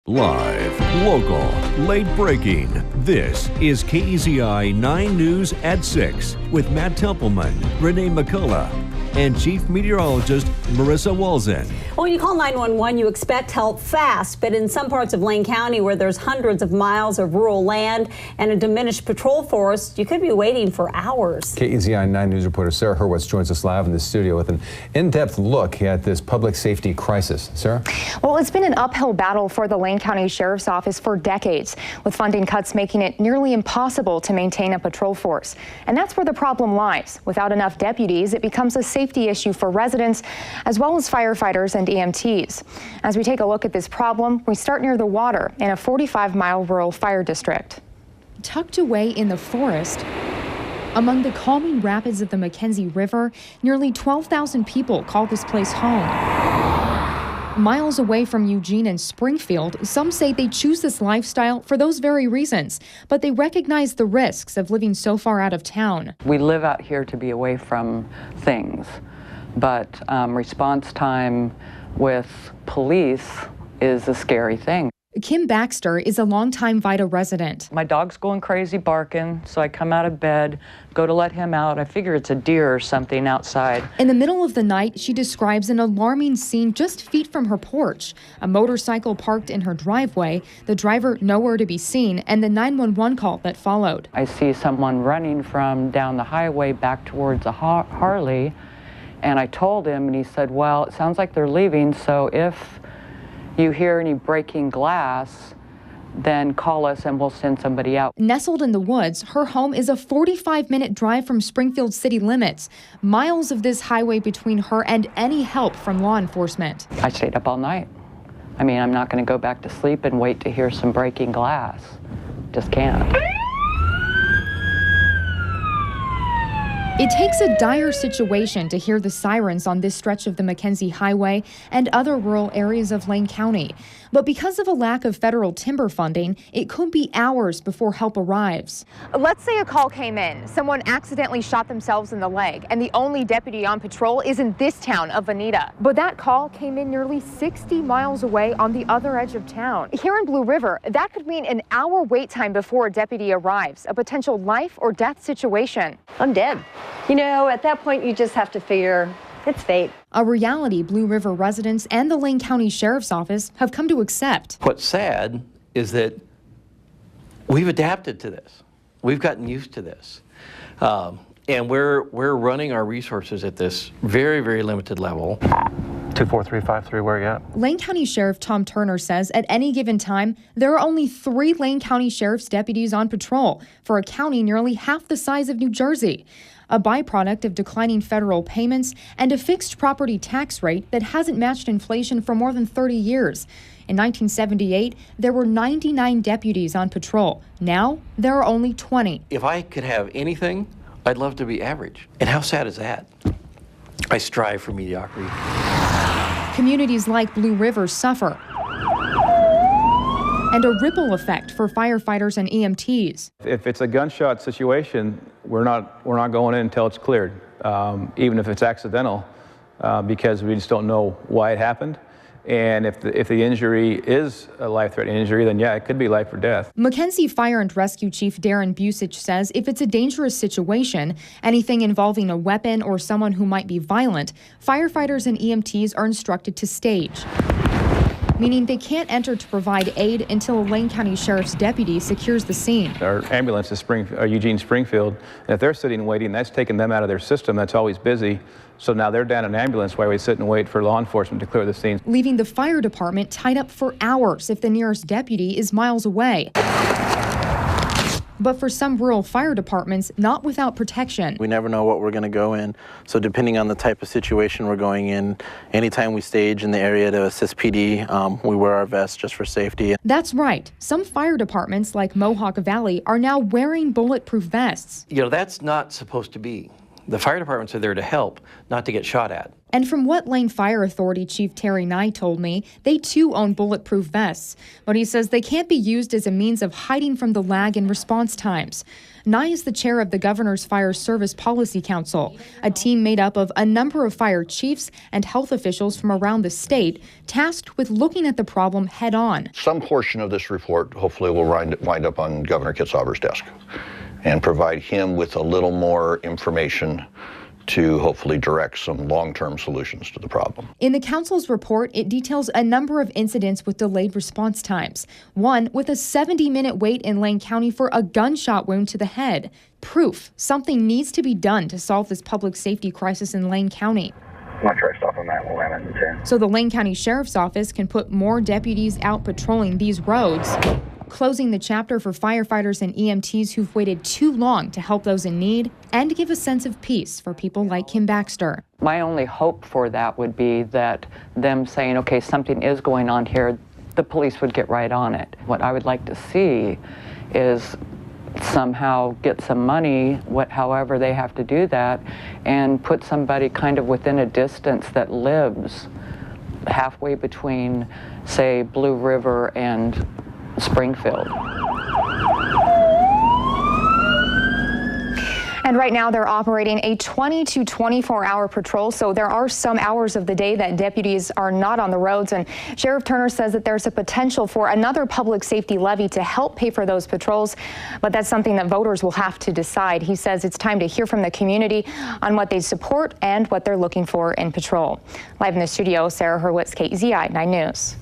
Live, local, late breaking. This is KEZI 9 News at 6 with Matt Templeman, Renee McCullough, and Chief Meteorologist Marissa Walzen. Well, when you call 911, you expect help fast, but in some parts of Lane County where there's hundreds of miles of rural land and a diminished patrol force, you could be waiting for hours. KEZI 9 News reporter Sarah Hurwitz joins us live in the studio with an in-depth look at this public safety crisis. Sarah? Well, it's been an uphill battle for the Lane County Sheriff's Office for decades, with funding cuts making it nearly impossible to maintain a patrol force. And that's where the problem lies. Without enough deputies, it becomes a safety issue for residents, as well as firefighters and EMTs. As we take a look at this problem, we start near the water in a 45-mile rural fire district. Tucked away in the forest, among the calming rapids of the Mackenzie River, nearly 12,000 people call this place home. Miles away from Eugene and Springfield, some say they choose this lifestyle for those very reasons, but they recognize the risks of living so far out of town. We live out here to be away from things, but response time with police is a scary thing. Kim Baxter is a longtime Vida resident. My dog's going crazy barking, so I come out of bed, go to let him out. I figure it's a deer or something outside. In the middle of the night, she describes an alarming scene just feet from her porch. A motorcycle parked in her driveway, the driver nowhere to be seen, and the 911 call that followed. I see someone running from down the highway back towards a Harley, and I told him, and he said, well, it sounds like they're leaving, so if you hear any breaking glass, then call us and we'll send somebody out. Nestled in the woods, her home is a 45-minute drive from Springfield city limits, miles of this highway between her and any help from law enforcement. I stayed up all night. I mean, I'm not going to go back to sleep and wait to hear some breaking glass. Just can't. It takes a dire situation to hear the sirens on this stretch of the Mackenzie Highway and other rural areas of Lane County. But because of a lack of federal timber funding, it could be hours before help arrives. Let's say a call came in. Someone accidentally shot themselves in the leg, and the only deputy on patrol is in this town of Veneta. But that call came in nearly 60 miles away on the other edge of town. Here in Blue River, that could mean an hour wait time before a deputy arrives, a potential life or death situation. I'm dead. You know, at that point, you just have to figure it's fate. A reality Blue River residents and the Lane County Sheriff's Office have come to accept. What's sad is that we've adapted to this. We've gotten used to this. And we're running our resources at this very, very limited level. 24353, where are you at? Lane County Sheriff Tom Turner says at any given time, there are only 3 Lane County Sheriff's deputies on patrol for a county nearly half the size of New Jersey, a byproduct of declining federal payments and a fixed property tax rate that hasn't matched inflation for more than 30 years. In 1978, there were 99 deputies on patrol. Now, there are only 20. If I could have anything, I'd love to be average. And how sad is that? I strive for mediocrity. Communities like Blue River suffer, and a ripple effect for firefighters and EMTs. If it's a gunshot situation, we're not going in until it's cleared, even if it's accidental, because we just don't know why it happened. And if the injury is a life-threatening injury, then yeah, it could be life or death. Mackenzie Fire and Rescue Chief Darren Busich says if it's a dangerous situation, anything involving a weapon or someone who might be violent, firefighters and EMTs are instructed to stage, meaning they can't enter to provide aid until a Lane County Sheriff's deputy secures the scene. Our ambulance is Eugene Springfield, and if they're sitting and waiting, that's taking them out of their system that's always busy. So now they're down an ambulance while we sit and wait for law enforcement to clear the scene. Leaving the fire department tied up for hours if the nearest deputy is miles away. But for some rural fire departments, not without protection. We never know what we're going to go in. So depending on the type of situation we're going in, anytime we stage in the area to assist PD, we wear our vests just for safety. That's right. Some fire departments like Mohawk Valley are now wearing bulletproof vests. You know, that's not supposed to be. The fire departments are there to help, not to get shot at. And from what Lane Fire Authority Chief Terry Nye told me, they too own bulletproof vests, but he says they can't be used as a means of hiding from the lag in response times. Nye is the chair of the Governor's Fire Service Policy Council, a team made up of a number of fire chiefs and health officials from around the state, tasked with looking at the problem head on. Some portion of this report hopefully will wind up on Governor Kitzhaber's desk and provide him with a little more information to hopefully direct some long-term solutions to the problem. In the council's report, it details a number of incidents with delayed response times. One with a 70-minute wait in Lane County for a gunshot wound to the head. Proof something needs to be done to solve this public safety crisis in Lane County. I'm not sure I stop on that. We'll land it too. So the Lane County Sheriff's Office can put more deputies out patrolling these roads, closing the chapter for firefighters and EMTs who've waited too long to help those in need, and give a sense of peace for people like Kim Baxter. My only hope for that would be that them saying, okay, something is going on here, the police would get right on it. What I would like to see is somehow get some money, however they have to do that, and put somebody kind of within a distance that lives halfway between, say, Blue River and Springfield. And right now they're operating a 20 to 24-hour patrol, so there are some hours of the day that deputies are not on the roads. And Sheriff Turner says that there's a potential for another public safety levy to help pay for those patrols, but that's something that voters will have to decide. He says it's time to hear from the community on what they support and what they're looking for in patrol. Live in the studio, Sarah Hurwitz, KEZI 9 News.